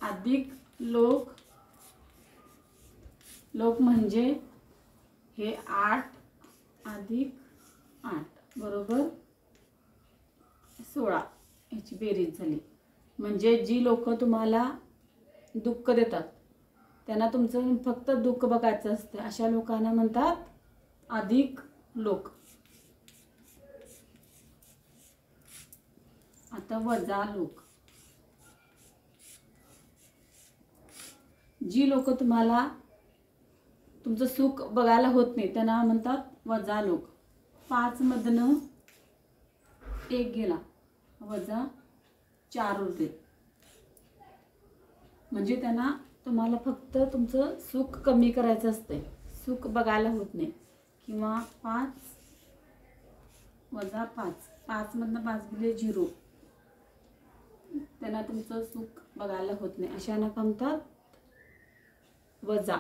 अधिक लोक, लोक म्हणजे हे 8 अधिक 8 बरोबर 16 याची बेरीज झाली. म्हणजे जी लोक तुम्हाला दुःख देतात त्यांना तुमचं फक्त दुःख बघायचं असतं, अशा लोकांना म्हणतात अधिक लोक. आता वजा लोक. जी लोक तुम्हाला तुमचं सुख बघायला होत नाही त्यांना म्हणतात वजा लोक. 5 मधनं 1 गेला वजा 4 उरते. म्हणजे त्यांना तुम्हाला फक्त तुमचं सुख कमी करायचं असते, सुख बघायला होत नाही. किंवा 5 वजा 5, 5 मधनं 5 गेले 0, त्यांना तुमचं सुख बघायला होत नाही, अशांना म्हणतात वजा.